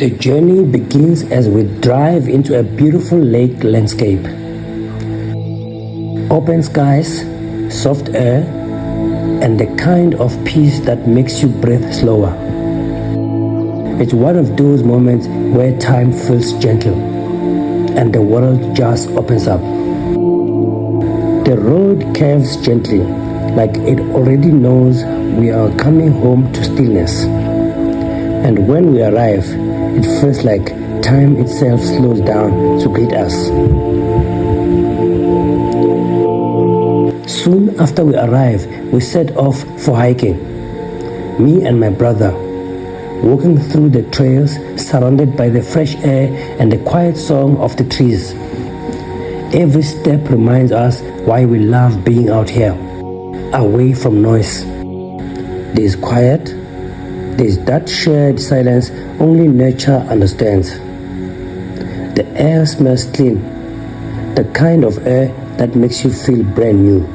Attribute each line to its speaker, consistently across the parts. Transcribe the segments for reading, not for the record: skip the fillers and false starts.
Speaker 1: The journey begins as we drive into a beautiful lake landscape. Open skies, soft air, and the kind of peace that makes you breathe slower. It's one of those moments where time feels gentle and the world just opens up. The road curves gently, like it already knows we are coming home to stillness. And when we arrive, it feels like time itself slows down to greet us. Soon after we arrive, we set off for hiking. Me and my brother, walking through the trails surrounded by the fresh air and the quiet song of the trees. Every step reminds us why we love being out here, away from noise. There's quiet, there's that shared silence only nature understands. The air smells clean, the kind of air that makes you feel brand new.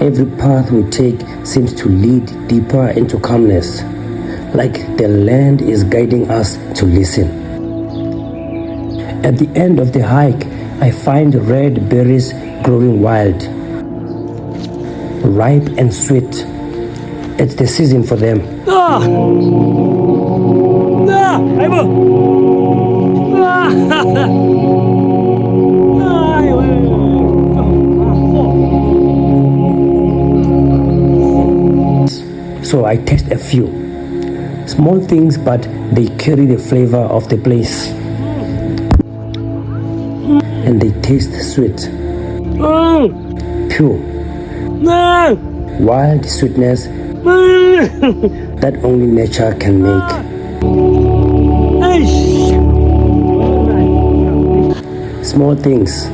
Speaker 1: Every path we take seems to lead deeper into calmness, like the land is guiding us to listen. At the end of the hike, I find red berries growing wild, ripe and sweet. It's the season for them. So I taste a few. Small things, but they carry the flavor of the place. And they taste sweet. Pure. Wild sweetness that only nature can make. Small things,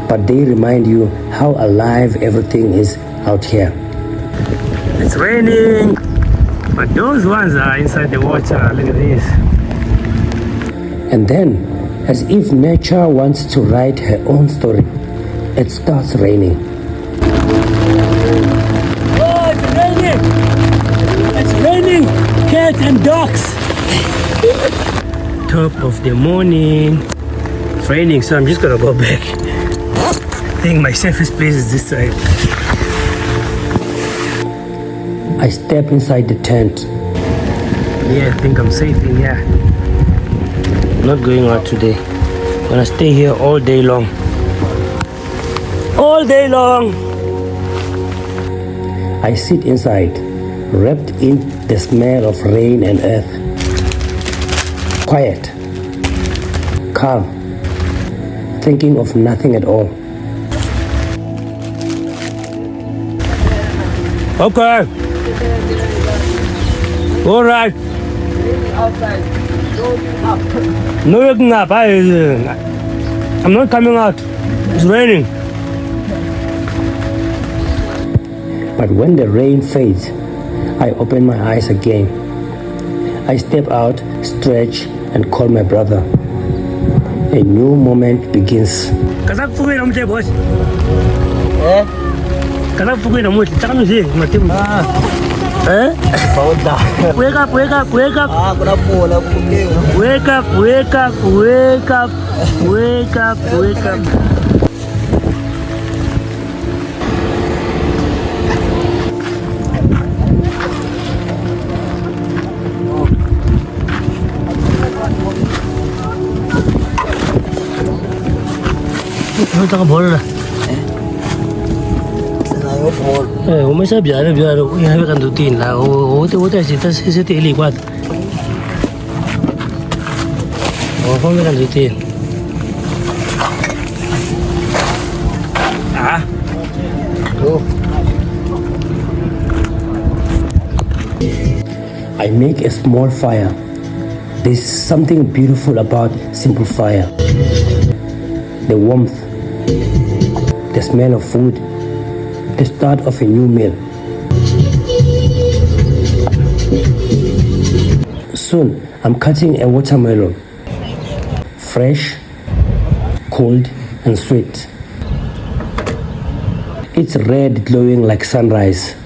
Speaker 1: but they remind you how alive everything is out here. It's raining, but those ones are inside the water. Look at this. And then, as if nature wants to write her own story, it starts raining.
Speaker 2: Oh, it's raining! It's raining! Cats and dogs!
Speaker 1: Top of the morning. It's raining, so I'm just gonna go back. I think my safest place is this side. I step inside the tent. Yeah, I think I'm safe in here. Not going out today. Gonna stay here all day long. All day long! I sit inside, wrapped in the smell of rain and earth. Quiet, calm, thinking of nothing at all. Okay. All right. No waking up. I'm not coming out. It's raining. But when the rain fades, I open my eyes again. I step out, stretch, and call my brother. A new moment begins. Wake up, wake up, wake up. Wake up, wake up, wake up, wake up, wake up. Taka bol lah. Eh, umay sa biara ihabi kan tutin lah. Ote sita ilikwat. Kami kan tutin. I make a small fire. There's something beautiful about simple fire. The warmth, the smell of food, the start of a new meal. Soon, I'm cutting a watermelon. Fresh, cold, and sweet. It's red, glowing like sunrise.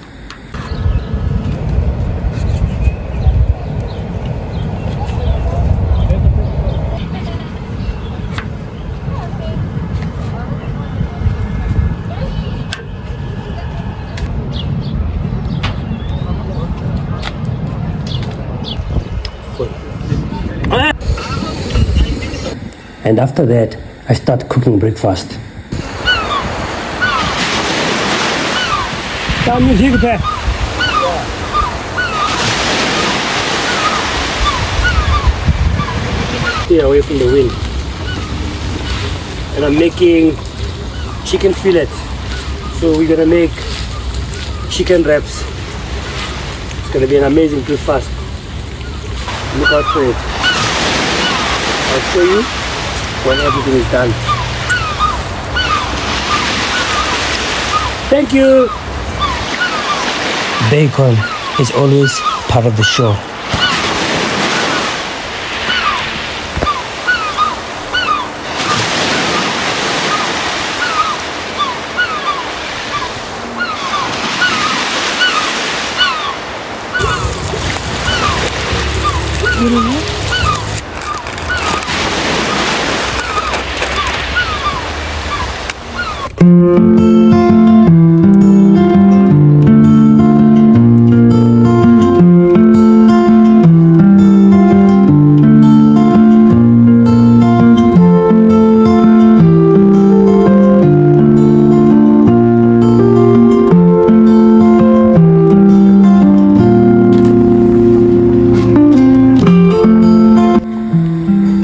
Speaker 1: And after that, I start cooking breakfast.
Speaker 2: Stay away from the wind. And I'm making chicken fillets. So we're gonna make chicken wraps. It's gonna be an amazing breakfast. Look out for it. I'll show you when everything is done. Thank you.
Speaker 1: Bacon is always part of the show.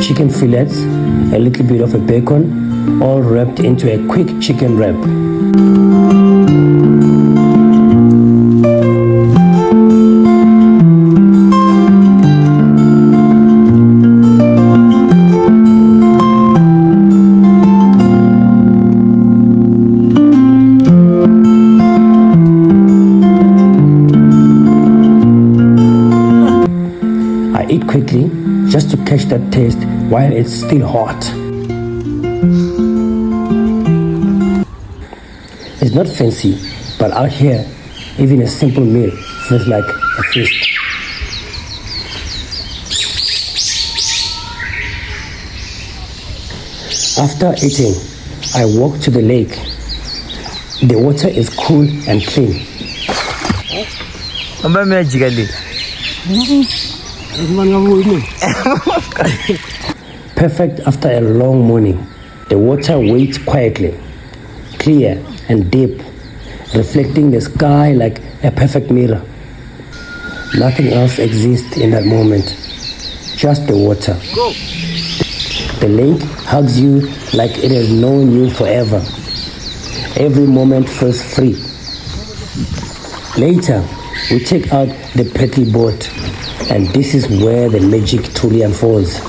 Speaker 1: Chicken fillets, a little bit of a bacon, all wrapped into a quick chicken wrap. I eat quickly just to catch that taste while it's still hot. It's not fancy, but out here, even a simple meal feels like a feast. After eating, I walk to the lake. The water is cool and clean. Perfect after a long morning. The water waits quietly, clear and deep, reflecting the sky like a perfect mirror. Nothing else exists in that moment, just the water. The lake hugs you like it has known you forever. Every moment feels free. Later, we check out the pretty boat, and this is where the magic truly unfolds.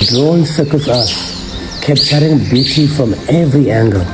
Speaker 1: Drone circles us, capturing beauty from every angle.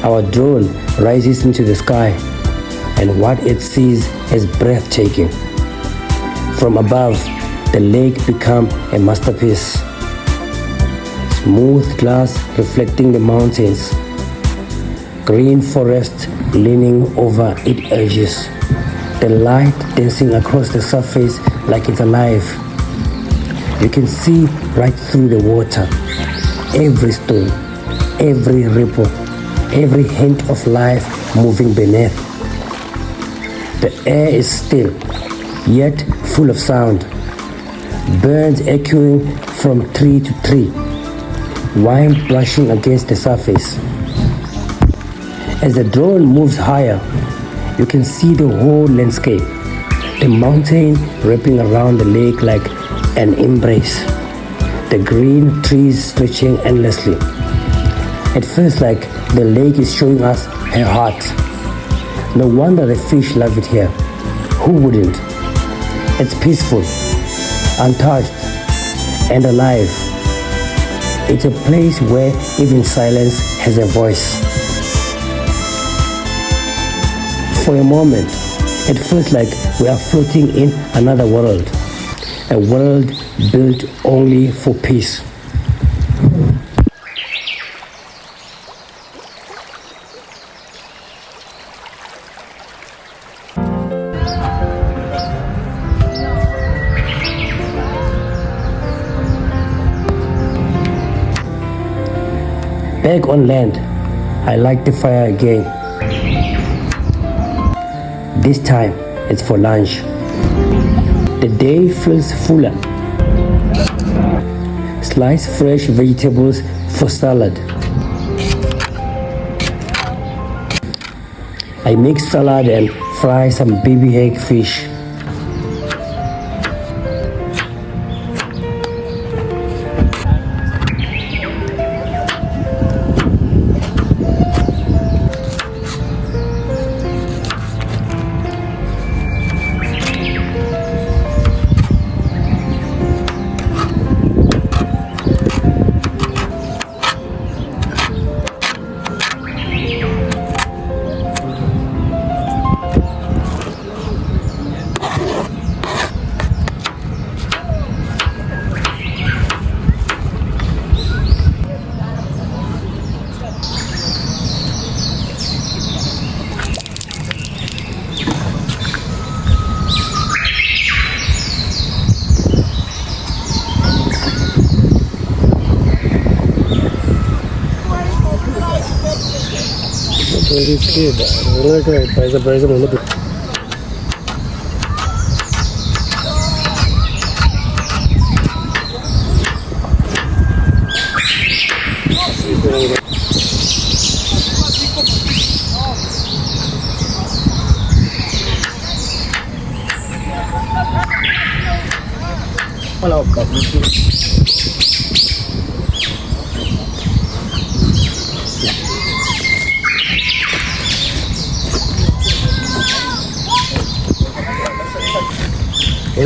Speaker 1: Our drone rises into the sky, and what it sees is breathtaking. From above, the lake becomes a masterpiece. Smooth glass reflecting the mountains, green forest leaning over its edges, the light dancing across the surface like it's alive. You can see right through the water, every stone, every ripple, every hint of life moving beneath. The air is still, yet full of sound. Birds echoing from tree to tree, wind brushing against the surface. As the drone moves higher, you can see the whole landscape. The mountain wrapping around the lake like an embrace. The green trees stretching endlessly. It feels like the lake is showing us her heart. No wonder the fish love it here. Who wouldn't? It's peaceful, untouched, and alive. It's a place where even silence has a voice. For a moment, it feels like we are floating in another world, a world built only for peace. Back on land, I light the fire again. This time, it's for lunch. The day feels fuller. Slice fresh vegetables for salad. I make salad and fry some baby hake fish.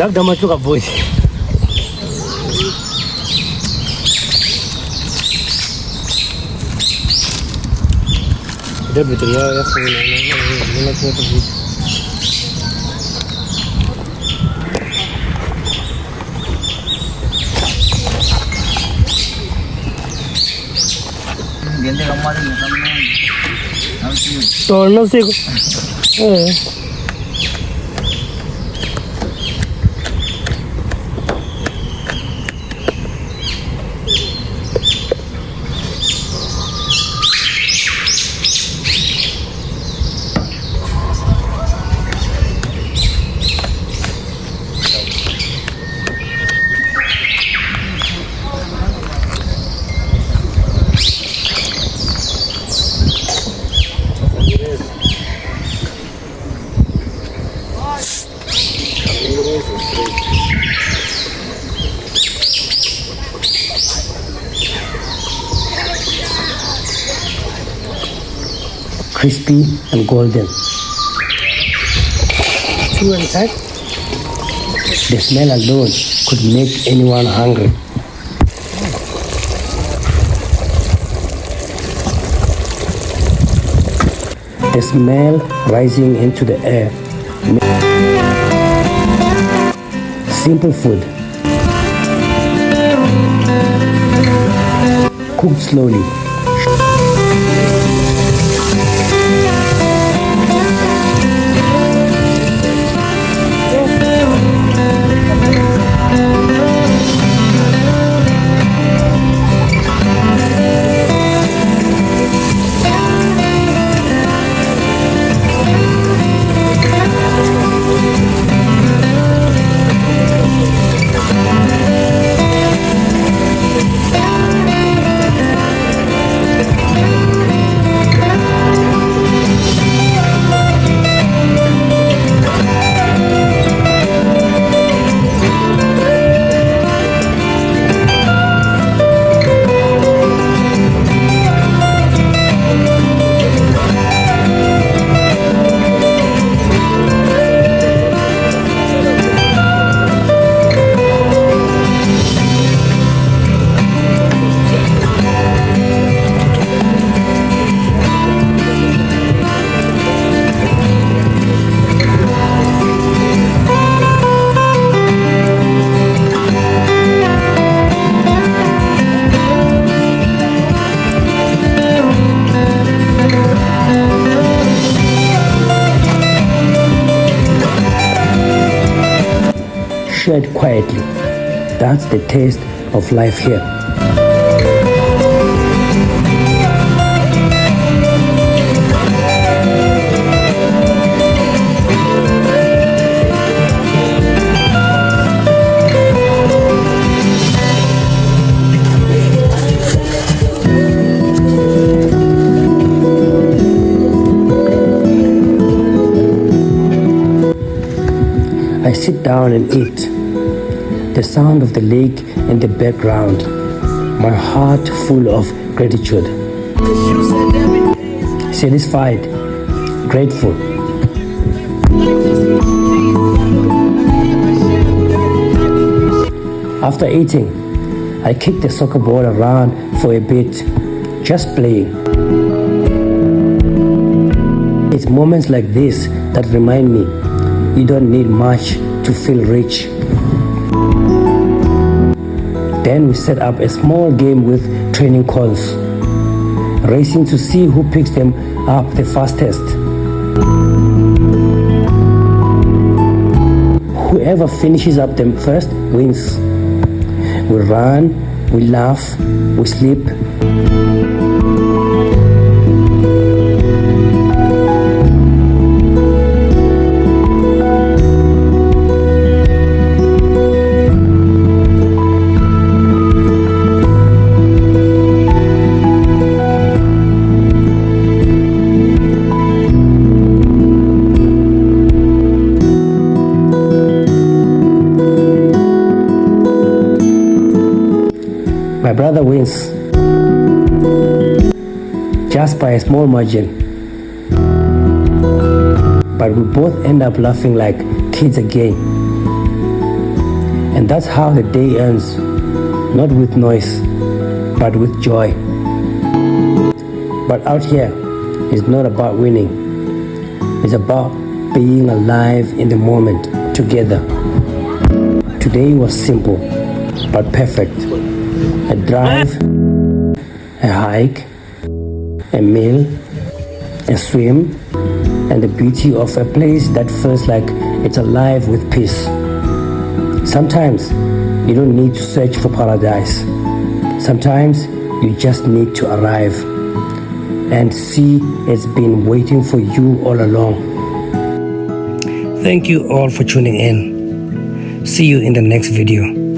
Speaker 1: Labda machuka voice. Udah betul ya ini Gende kemarin soalnya sih crispy and golden. Two inside. The smell alone could make anyone hungry. The smell rising into the air. Simple food. Cooked slowly. shared quietly. That's the taste of life here. I sit down and eat. The sound of the lake in the background. My heart full of gratitude. Satisfied. Grateful. After eating, I kick the soccer ball around for a bit, just playing. It's moments like this that remind me you don't need much to feel rich. Then we set up a small game with training cones, racing to see who picks them up the fastest. Whoever finishes up them first wins. We run, we laugh, we sleep. My brother wins, just by a small margin. But we both end up laughing like kids again. And that's how the day ends, not with noise, but with joy. But out here, it's not about winning. It's about being alive in the moment together. Today was simple, but perfect. A drive, a hike, a meal, a swim, and the beauty of a place that feels like it's alive with peace. Sometimes you don't need to search for paradise. Sometimes you just need to arrive and see it's been waiting for you all along. Thank you all for tuning in. See you in the next video.